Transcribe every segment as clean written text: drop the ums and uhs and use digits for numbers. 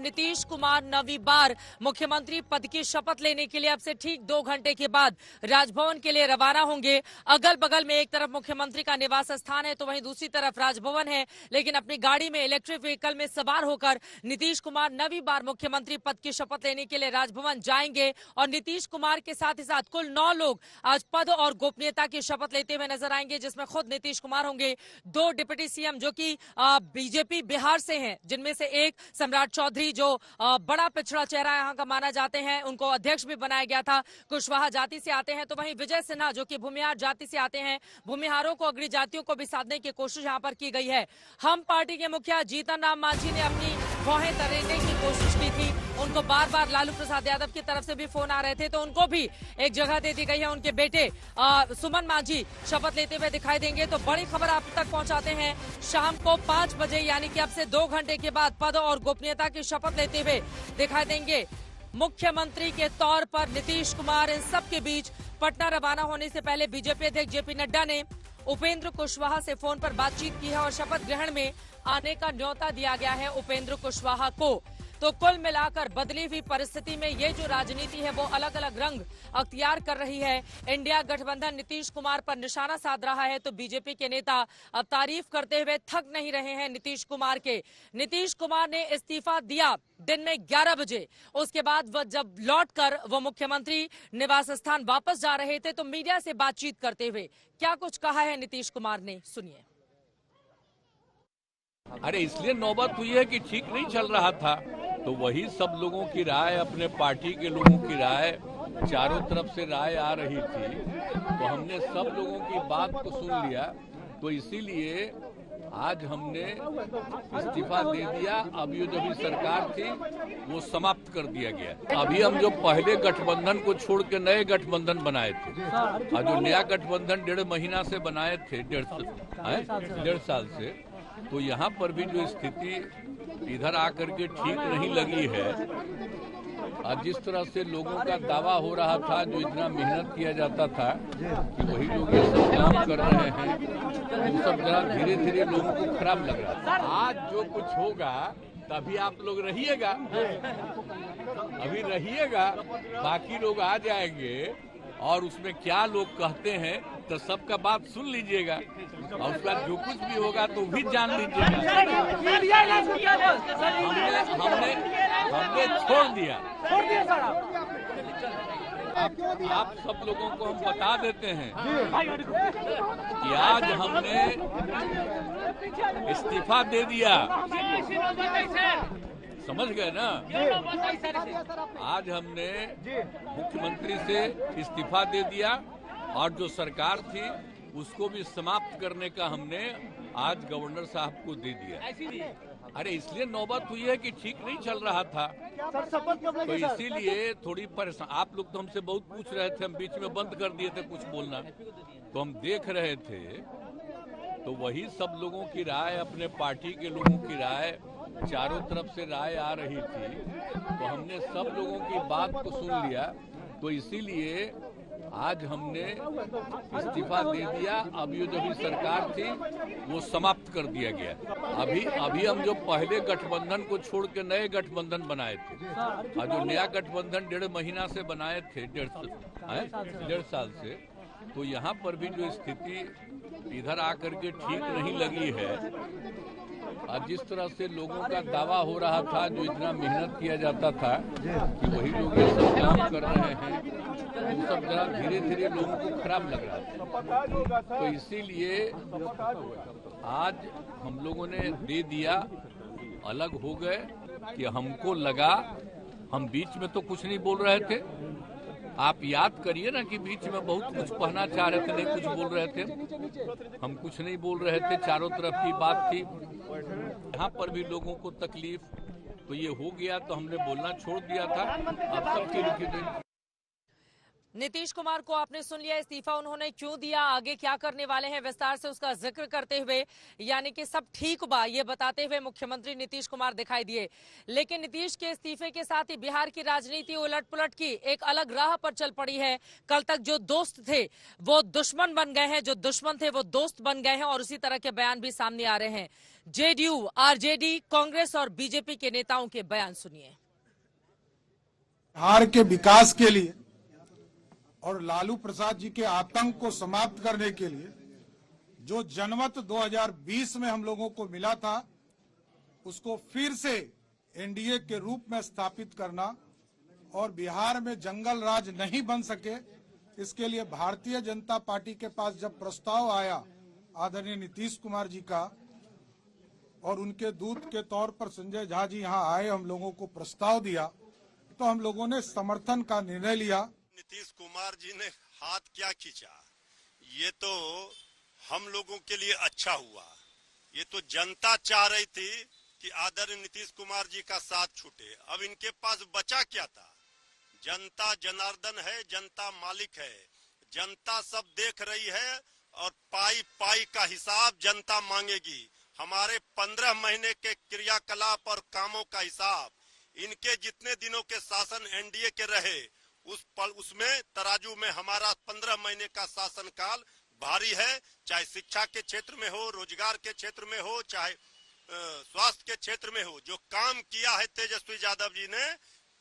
नीतीश कुमार नौवीं बार मुख्यमंत्री पद की शपथ लेने के लिए अब से ठीक 2 घंटे के बाद राजभवन के लिए रवाना होंगे। अगल बगल में एक तरफ मुख्यमंत्री का निवास स्थान है तो वहीं दूसरी तरफ राजभवन है, लेकिन अपनी गाड़ी में इलेक्ट्रिक व्हीकल में सवार होकर नीतीश कुमार नौवीं बार मुख्यमंत्री पद की शपथ लेने के लिए राजभवन जाएंगे। और नीतीश कुमार के साथ ही साथ कुल 9 लोग आज पद और गोपनीयता की शपथ लेते हुए नजर आएंगे, जिसमें खुद नीतीश कुमार होंगे, 2 डिप्टी सीएम जो कि बीजेपी बिहार से हैं, जिनमें से एक सम्राट चौधरी जो बड़ा पिछड़ा चेहरा यहां का माना जाते हैं, उनको अध्यक्ष भी बनाया गया था, कुशवाहा जाति से आते हैं, तो वहीं विजय सिन्हा जो कि भूमिहार जाति से आते हैं, भूमिहारों को अग्रणी जातियों को भी साधने की कोशिश यहां पर की गई है। हम पार्टी के मुखिया जीतन राम मांझी ने अपनी भौहें तरेने की कोशिश की थी, उनको बार बार लालू प्रसाद यादव की तरफ से भी फोन आ रहे थे, तो उनको भी एक जगह दे दी गई है। उनके बेटे सुमन मांझी शपथ लेते हुए दिखाई देंगे। तो बड़ी खबर आप तक पहुंचाते हैं, शाम को 5 बजे यानी कि अब से 2 घंटे के बाद पद और गोपनीयता की शपथ लेते हुए दिखाई देंगे मुख्यमंत्री के तौर पर नीतीश कुमार। इन सबके बीच पटना रवाना होने से पहले बीजेपी अध्यक्ष जेपी नड्डा ने उपेंद्र कुशवाहा से फोन पर बातचीत की है और शपथ ग्रहण में आने का न्योता दिया गया है उपेंद्र कुशवाहा को। तो कुल मिलाकर बदली हुई परिस्थिति में ये जो राजनीति है वो अलग अलग रंग अख्तियार कर रही है। इंडिया गठबंधन नीतीश कुमार पर निशाना साध रहा है, तो बीजेपी के नेता अब तारीफ करते हुए थक नहीं रहे हैं नीतीश कुमार के। नीतीश कुमार ने इस्तीफा दिया दिन में 11 बजे, उसके बाद वह जब लौटकर वो मुख्यमंत्री निवास स्थान वापस जा रहे थे तो मीडिया से बातचीत करते हुए क्या कुछ कहा है नीतीश कुमार ने, सुनिए। अरे इसलिए नौबत हुई है कि ठीक नहीं चल रहा था, तो वही सब लोगों की राय, अपने पार्टी के लोगों की राय, चारों तरफ से राय आ रही थी, तो हमने सब लोगों की बात को सुन लिया, तो इसीलिए आज हमने इस्तीफा दे दिया। अब ये जो भी सरकार थी वो समाप्त कर दिया गया। अभी हम जो पहले गठबंधन को छोड़ के नए गठबंधन बनाए थे, और जो नया गठबंधन 1.5 महीना से बनाए थे, 1.5 साल से, तो यहाँ पर भी जो स्थिति इधर आकर के ठीक नहीं लगी है, और जिस तरह से लोगों का दावा हो रहा था, जो इतना मेहनत किया जाता था कि वही लोग ये सब काम कर रहे हैं, वो सब जरा धीरे धीरे लोगों को खराब लग रहा था। आज जो कुछ होगा तभी आप लोग रहिएगा, अभी रहिएगा, बाकी लोग आ जाएंगे और उसमें क्या लोग कहते हैं तो सबका बात सुन लीजिएगा, और उसके बाद जो कुछ भी होगा तो भी जान लीजिएगा। हमने छोड़ दिया। आप सब लोगों को हम बता देते हैं कि आज हमने इस्तीफा दे दिया, समझ गए ना। आज हमने मुख्यमंत्री से इस्तीफा दे दिया और जो सरकार थी उसको भी समाप्त करने का हमने आज गवर्नर साहब को दे दिया। अरे इसलिए नौबत हुई है कि ठीक नहीं चल रहा था, तो इसीलिए थोड़ी परेशान। आप लोग तो हमसे बहुत पूछ रहे थे, हम बीच में बंद कर दिए थे कुछ बोलना, तो हम देख रहे थे, तो वही सब लोगों की राय, अपने पार्टी के लोगों की राय, चारों तरफ से राय आ रही थी, तो हमने सब लोगों की बात को सुन लिया, तो इसीलिए आज हमने इस्तीफा दे दिया। अब ये जो भी सरकार थी वो समाप्त कर दिया गया। अभी हम जो पहले गठबंधन को छोड़ के नए गठबंधन बनाए थे, और जो नया गठबंधन 1.5 महीना से बनाए थे, 1.5 साल से, तो यहाँ पर भी जो स्थिति इधर आकर के ठीक नहीं लगी है, और जिस तरह से लोगों का दावा हो रहा था, जो इतना मेहनत किया जाता था कि वही लोग ये सब काम कर रहे हैं, वो सब जरा धीरे धीरे लोगों को खराब लग रहा था, तो इसीलिए आज हम लोगों ने दे दिया, अलग हो गए। कि हमको लगा, हम बीच में तो कुछ नहीं बोल रहे थे, आप याद करिए ना कि बीच में बहुत कुछ कहना चाह रहे थे, नहीं कुछ बोल रहे थे, हम कुछ नहीं बोल रहे थे, चारों तरफ की बात थी। यहाँ पर भी लोगों को तकलीफ, तो ये हो गया तो हमने बोलना छोड़ दिया था। अब सबकी रुकी। नीतीश कुमार को आपने सुन लिया, इस्तीफा उन्होंने क्यों दिया, आगे क्या करने वाले हैं, विस्तार से उसका जिक्र करते हुए, यानी कि सब ठीक बा ये बताते हुए मुख्यमंत्री नीतीश कुमार दिखाई दिए। लेकिन नीतीश के इस्तीफे के साथ ही बिहार की राजनीति उलट पुलट की एक अलग राह पर चल पड़ी है। कल तक जो दोस्त थे वो दुश्मन बन गए हैं, जो दुश्मन थे वो दोस्त बन गए हैं, और उसी तरह के बयान भी सामने आ रहे हैं। जेडीयू, आरजेडी, कांग्रेस और बीजेपी के नेताओं के बयान सुनिए। बिहार के विकास के लिए और लालू प्रसाद जी के आतंक को समाप्त करने के लिए जो जनमत 2020 में हम लोगों को मिला था, उसको फिर से एनडीए के रूप में स्थापित करना और बिहार में जंगल राज नहीं बन सके, इसके लिए भारतीय जनता पार्टी के पास जब प्रस्ताव आया आदरणीय नीतीश कुमार जी का, और उनके दूत के तौर पर संजय झा जी यहाँ आए, हम लोगों को प्रस्ताव दिया, तो हम लोगों ने समर्थन का निर्णय लिया। नीतीश कुमार जी ने हाथ क्या खींचा, ये तो हम लोगों के लिए अच्छा हुआ। ये तो जनता चाह रही थी कि आदरणीय नीतीश कुमार जी का साथ छूटे। अब इनके पास बचा क्या था? जनता जनार्दन है, जनता मालिक है, जनता सब देख रही है और पाई पाई का हिसाब जनता मांगेगी। हमारे 15 महीने के क्रियाकलाप और कामों का हिसाब, इनके जितने दिनों के शासन एनडीए के रहे उसमें तराजू में हमारा 15 महीने का शासन काल भारी है। चाहे शिक्षा के क्षेत्र में हो, रोजगार के क्षेत्र में हो, चाहे स्वास्थ्य के क्षेत्र में हो, जो काम किया है तेजस्वी यादव जी ने,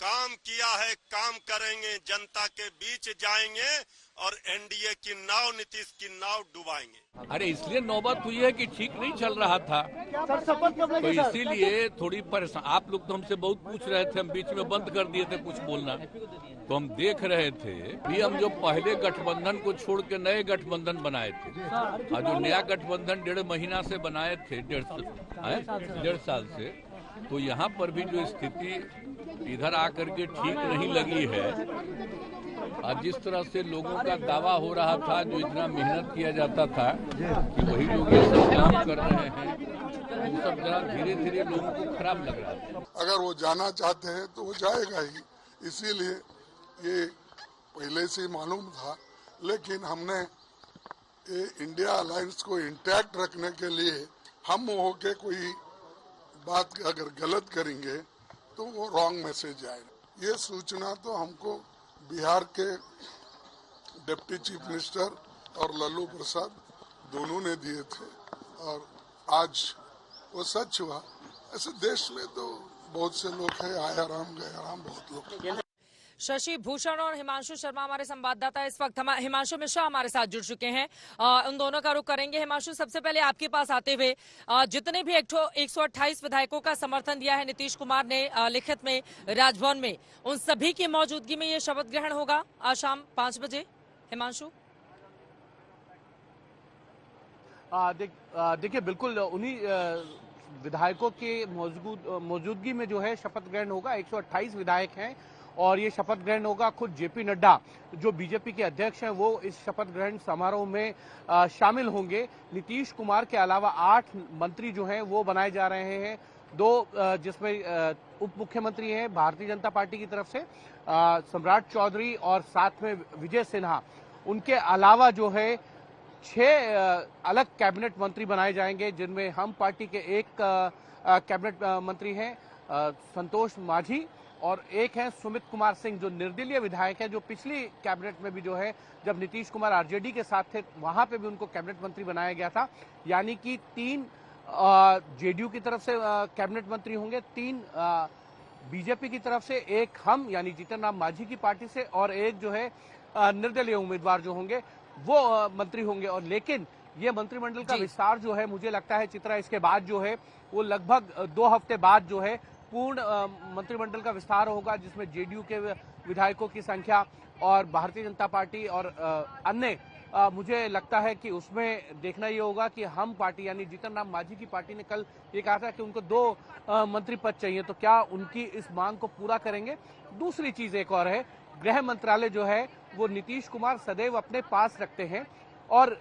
काम किया है, काम करेंगे, जनता के बीच जाएंगे और एनडीए की नाव, नीतीश की नाव डुबाएंगे। अरे इसलिए नौबत हुई है कि ठीक नहीं चल रहा था, तो इसीलिए थोड़ी परेशान। आप लोग तो हमसे बहुत पूछ रहे थे, हम बीच में बंद कर दिए थे कुछ बोलना, तो हम देख रहे थे भी हम जो पहले गठबंधन को छोड़ के नए गठबंधन बनाए थे, और जो नया गठबंधन 1.5 महीना से बनाए थे, 1.5 साल से, तो यहाँ पर भी जो स्थिति इधर आकर के ठीक नहीं लगी है, और जिस तरह से लोगों का दावा हो रहा था, जो इतना मेहनत किया जाता था कि वही लोग ये सब काम कर रहे हैं, वो सब जरा धीरे धीरे लोगों को खराब लग रहा था। अगर वो जाना चाहते हैं तो वो जाएगा ही, इसीलिए ये पहले से ही मालूम था। लेकिन हमने ये इंडिया अलायंस को इंटैक्ट रखने के लिए हम होके कोई बात अगर गलत करेंगे तो वो रॉन्ग मैसेज आएगा। ये सूचना तो हमको बिहार के डिप्टी चीफ मिनिस्टर और लालू प्रसाद दोनों ने दिए थे, और आज वो सच हुआ। ऐसे देश में तो बहुत से लोग हैं, आया राम गया राम, बहुत लोग। शशि भूषण और हिमांशु शर्मा हमारे संवाददाता इस वक्त हिमांशु मिश्रा हमारे साथ जुड़ चुके हैं, उन दोनों का रुख करेंगे। हिमांशु, सबसे पहले आपके पास आते हुए, जितने भी 128 विधायकों का समर्थन दिया है नीतीश कुमार ने लिखित में राजभवन में, उन सभी की मौजूदगी में ये शपथ ग्रहण होगा आज शाम 5 बजे। हिमांशु, देखिए बिल्कुल उन्हीं विधायकों के मौजूदगी में जो है शपथ ग्रहण होगा। 128 विधायक हैं और ये शपथ ग्रहण होगा। खुद जेपी नड्डा जो बीजेपी के अध्यक्ष हैं वो इस शपथ ग्रहण समारोह में शामिल होंगे। नीतीश कुमार के अलावा 8 मंत्री जो हैं वो बनाए जा रहे हैं, 2 जिसमें उप मुख्यमंत्री हैं भारतीय जनता पार्टी की तरफ से सम्राट चौधरी और साथ में विजय सिन्हा। उनके अलावा जो है 6 अलग कैबिनेट मंत्री बनाए जाएंगे, जिनमें हम पार्टी के एक कैबिनेट मंत्री हैं संतोष माझी, और एक है सुमित कुमार सिंह जो निर्दलीय विधायक है, जो पिछली कैबिनेट में भी जो है जब नीतीश कुमार आरजेडी के साथ थे वहां पे भी उनको कैबिनेट मंत्री बनाया गया था। यानी कि 3 जेडीयू की तरफ से कैबिनेट मंत्री होंगे, 3 बीजेपी की तरफ से, एक हम यानी जीतन राम मांझी की पार्टी से, और एक जो है निर्दलीय उम्मीदवार जो होंगे वो मंत्री होंगे। और लेकिन ये मंत्रिमंडल का विस्तार जो है, मुझे लगता है चित्रा, इसके बाद जो है वो लगभग 2 हफ्ते बाद जो है पूर्ण मंत्रिमंडल का विस्तार होगा, जिसमें जेडीयू के विधायकों की संख्या और भारतीय जनता पार्टी और अन्य, मुझे लगता है कि उसमें देखना ये होगा कि हम पार्टी यानी जीतन राम मांझी की पार्टी ने कल ये कहा था कि उनको 2 मंत्री पद चाहिए, तो क्या उनकी इस मांग को पूरा करेंगे। दूसरी चीज एक और है, गृह मंत्रालय जो है वो नीतीश कुमार सदैव अपने पास रखते हैं और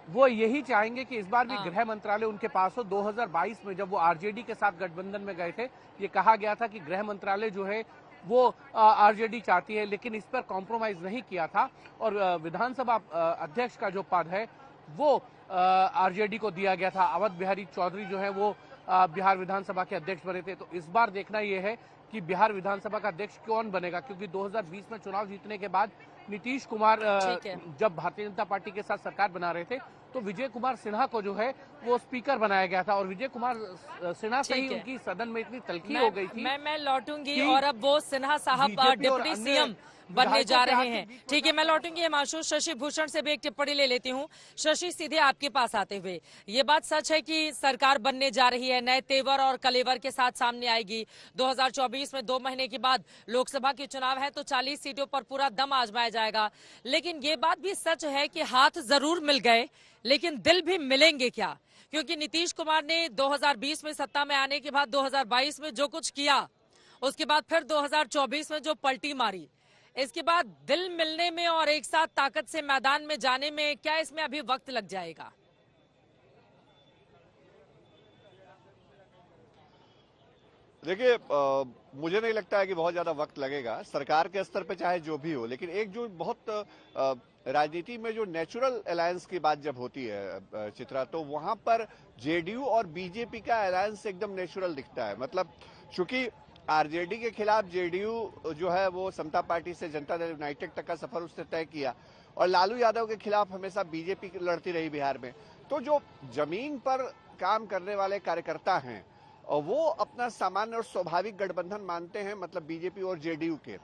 वो यही चाहेंगे कि इस बार भी गृह मंत्रालय उनके पास हो। 2022 में जब वो आरजेडी के साथ गठबंधन में गए थे, ये कहा गया था कि गृह मंत्रालय जो है वो आरजेडी चाहती है, लेकिन इस पर कॉम्प्रोमाइज नहीं किया था और विधानसभा अध्यक्ष का जो पद है वो आरजेडी को दिया गया था। अवध बिहारी चौधरी जो है वो बिहार विधानसभा के अध्यक्ष बने थे। तो इस बार देखना यह है कि बिहार विधानसभा का अध्यक्ष कौन बनेगा, क्योंकि 2020 में चुनाव जीतने के बाद नीतीश कुमार जब भारतीय जनता पार्टी के साथ सरकार बना रहे थे तो विजय कुमार सिन्हा को जो है वो स्पीकर बनाया गया था और विजय कुमार सिन्हा से ही उनकी सदन में इतनी तलखी हो गई थी। मैं लौटूंगी और अब वो सिन्हा साहब डिप्टी सीएम बनने जा रहे हैं। ठीक है, मैं लौटूंगी हिमांशु। शशि भूषण से भी एक टिप्पणी ले लेती हूँ। शशि, सीधे आपके पास आते हुए, ये बात सच है कि सरकार बनने जा रही है, नए तेवर और कलेवर के साथ सामने आएगी। 2024 में 2 महीने के बाद लोकसभा के चुनाव है तो 40 सीटों पर पूरा दम आजमाया जाएगा। लेकिन ये बात भी सच है कि हाथ जरूर मिल गए, लेकिन दिल भी मिलेंगे क्या? क्योंकि नीतीश कुमार ने 2020 में सत्ता में आने के बाद 2022 में जो कुछ किया, उसके बाद फिर 2024 में जो पलटी मारी, इसके बाद दिल मिलने में और एक साथ ताकत से मैदान में जाने में क्या इसमें अभी वक्त लग जाएगा? देखिए, मुझे नहीं लगता है कि बहुत ज्यादा वक्त लगेगा सरकार के स्तर पे, चाहे जो भी हो। लेकिन एक जो बहुत राजनीति में जो नेचुरल अलायंस की बात जब होती है चित्रा, तो वहां पर जेडीयू और बीजेपी का अलायंस एकदम नेचुरल दिखता है। मतलब चूंकि आरजेडी के खिलाफ जेडीयू जो है वो समता पार्टी से जनता दल यूनाइटेड तक का सफर उसने तय किया और लालू यादव के खिलाफ हमेशा बीजेपी लड़ती रही बिहार में। तो जो जमीन पर काम करने वाले कार्यकर्ता हैं और वो अपना सामान्य और स्वाभाविक गठबंधन मानते हैं, मतलब बीजेपी और जेडीयू के।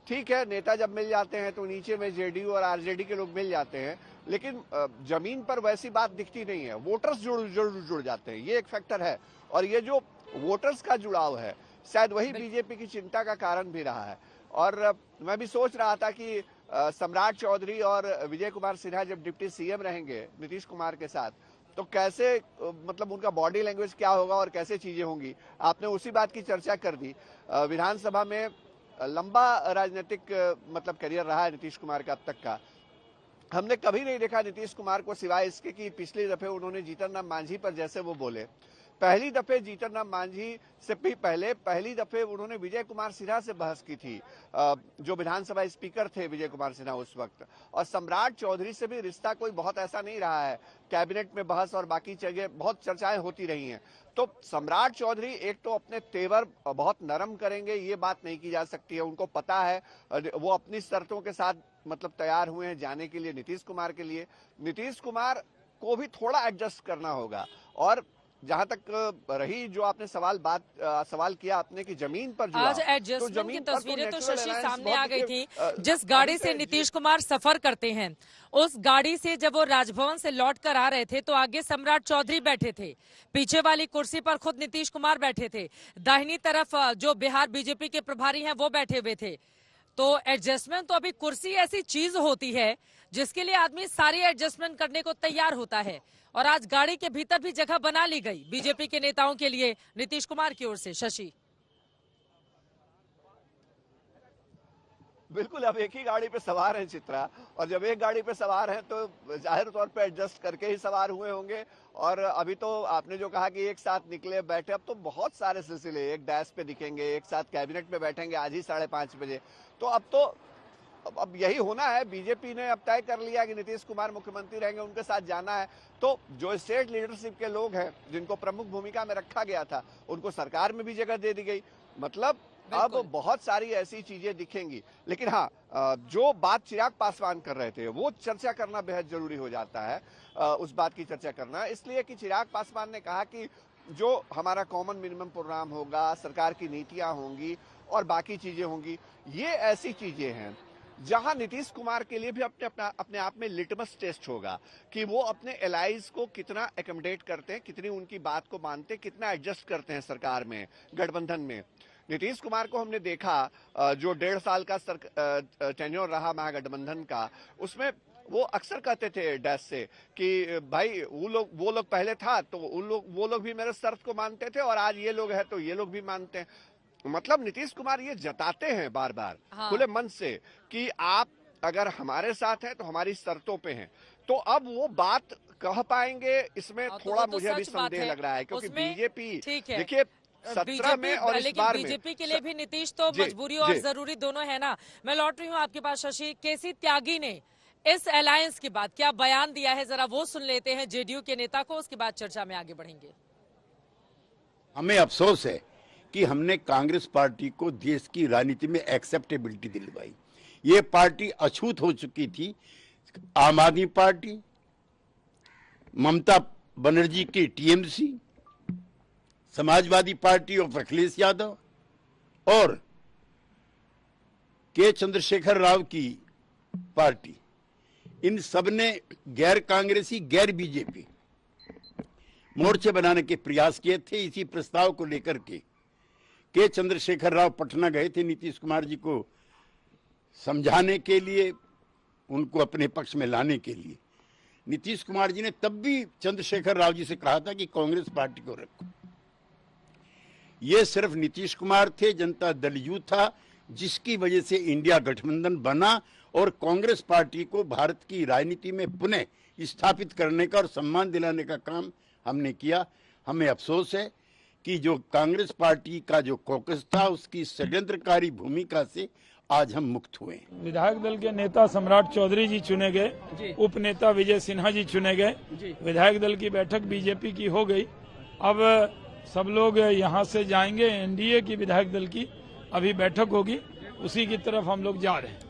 ठीक है, नेता जब मिल जाते हैं तो नीचे में जेडीयू और आरजेडी के लोग मिल जाते हैं, लेकिन जमीन पर वैसी बात दिखती नहीं है। वोटर्स जुड़ जाते हैं, ये एक फैक्टर है। और ये जो वोटर्स का जुड़ाव है शायद वही बीजेपी की चिंता का कारण भी रहा है। और मैं भी सोच रहा था कि सम्राट चौधरी और विजय कुमार सिन्हा जब डिप्टी सीएम रहेंगे नीतीश कुमार के साथ, तो कैसे मतलब उनका बॉडी लैंग्वेज क्या होगा और कैसे चीजें होंगी। आपने उसी बात की चर्चा कर दी। विधानसभा में लंबा राजनीतिक मतलब करियर रहा है नीतीश कुमार का अब तक का। हमने कभी नहीं देखा नीतीश कुमार को सिवाय इसके कि पिछली दफे उन्होंने जीतन राम मांझी पर जैसे वो बोले, पहली दफे जीतन राम मांझी से भी पहले पहली दफे उन्होंने विजय कुमार सिन्हा से बहस की थी, जो विधानसभा स्पीकर थे विजय कुमार सिन्हा उस वक्त। और सम्राट चौधरी से भी रिश्ता कोई बहुत ऐसा नहीं रहा है, कैबिनेट में बहस और बाकी जगह बहुत चर्चाएं होती रही हैं। तो सम्राट चौधरी एक तो अपने तेवर बहुत नरम करेंगे, ये बात नहीं की जा सकती है। उनको पता है, वो अपनी शर्तों के साथ मतलब तैयार हुए हैं जाने के लिए नीतीश कुमार के लिए। नीतीश कुमार को भी थोड़ा एडजस्ट करना होगा। और जहां तक रही जो आपने सवाल किया आपने कि जमीन पर आज एडजस्टमेंट की तस्वीरें तो शशि सामने आ गई थी। जिस गाड़ी से नीतीश कुमार सफर करते हैं, उस गाड़ी से जब वो राजभवन से लौट कर आ रहे थे तो आगे सम्राट चौधरी बैठे थे, पीछे वाली कुर्सी पर खुद नीतीश कुमार बैठे थे, दाहिनी तरफ जो बिहार बीजेपी के प्रभारी हैं वो बैठे हुए थे। तो एडजस्टमेंट तो अभी कुर्सी ऐसी चीज होती है जिसके लिए आदमी सारी एडजस्टमेंट करने को तैयार होता है। और आज गाड़ी के भीतर भी जगह बना ली गई बीजेपी के नेताओं के लिए नीतीश कुमार की ओर से। शशि, बिल्कुल, अब एक ही गाड़ी पे सवार हैं चित्रा, और जब एक गाड़ी पे सवार हैं तो जाहिर तौर पे एडजस्ट करके ही सवार हुए होंगे। और अभी तो आपने जो कहा कि एक साथ निकले बैठे, अब तो बहुत सारे सिलसिले एक डैश पे दिखेंगे, एक साथ कैबिनेट में बैठेंगे आज ही 5:30 बजे। तो अब यही होना है। बीजेपी ने अब तय कर लिया कि नीतीश कुमार मुख्यमंत्री रहेंगे, उनके साथ जाना है। तो जो स्टेट लीडरशिप के लोग हैं जिनको प्रमुख भूमिका में रखा गया था, उनको सरकार में भी जगह दे दी गई। मतलब अब बहुत सारी ऐसी चीजें दिखेंगी। लेकिन हाँ, जो बात चिराग पासवान कर रहे थे वो चर्चा करना बेहद जरूरी हो जाता है। उस बात की चर्चा करना इसलिए कि चिराग पासवान ने कहा कि जो हमारा कॉमन मिनिमम प्रोग्राम होगा, सरकार की नीतियां होंगी और बाकी चीजें होंगी, ये ऐसी चीजें हैं जहां नीतीश कुमार के लिए भी अपने आप में लिटमस टेस्ट होगा कि वो अपने एलाइज को कितना एकोमोडेट करते हैं, कितनी उनकी बात को मानते हैं, कितना एडजस्ट करते हैं सरकार में, गठबंधन में। नीतीश कुमार को हमने देखा जो 1.5 साल का टेन्योर रहा महागठबंधन का, उसमें वो अक्सर कहते थे डैश से कि भाई वो लोग पहले था तो वो लोग भी मेरे शर्त को मानते थे और आज ये लोग हैं तो ये लोग भी मानते हैं। मतलब नीतीश कुमार ये जताते हैं बार बार खुले मन से कि आप अगर हमारे साथ हैं तो हमारी शर्तों पे हैं। तो अब वो बात कह पाएंगे, इसमें थोड़ा मुझे भी संदेह लग रहा है, क्योंकि बीजेपी देखिए 17 में और इस बार में। बीजेपी के लिए भी नीतीश तो मजबूरी और जरूरी दोनों है ना। मैं लौट रही हूँ आपके पास शशि। केसी त्यागी ने इस अलायंस के बाद क्या बयान दिया है, जरा वो सुन लेते हैं जेडीयू के नेता को, उसके बाद चर्चा में आगे बढ़ेंगे। हमें अफसोस है कि हमने कांग्रेस पार्टी को देश की राजनीति में एक्सेप्टेबिलिटी दिलवाई। ये पार्टी अछूत हो चुकी थी। आम आदमी पार्टी, ममता बनर्जी की TMC, Samajwadi party of Akhilesh Yadav और के चंद्रशेखर राव की पार्टी, इन सब ने गैर कांग्रेसी, गैर बीजेपी मोर्चे बनाने के प्रयास किए थे। इसी प्रस्ताव को लेकर के चंद्रशेखर राव पटना गए थे नीतीश कुमार जी को समझाने के लिए, उनको अपने पक्ष में लाने के लिए। नीतीश कुमार जी ने तब भी चंद्रशेखर राव जी से कहा था कि कांग्रेस पार्टी को रखो। ये सिर्फ नीतीश कुमार थे, जनता दल यू था, जिसकी वजह से इंडिया गठबंधन बना और कांग्रेस पार्टी को भारत की राजनीति में पुनः स्थापित करने का और सम्मान दिलाने का काम हमने किया। हमें अफसोस है कि जो कांग्रेस पार्टी का जो कॉकस था, उसकी षड्यंत्रकारी भूमिका से आज हम मुक्त हुए। विधायक दल के नेता सम्राट चौधरी जी चुने गए, उप नेता विजय सिन्हा जी चुने गए, विधायक दल की बैठक बीजेपी की हो गई। अब सब लोग यहाँ से जाएंगे, एनडीए की विधायक दल की अभी बैठक होगी, उसी की तरफ हम लोग जा रहे हैं।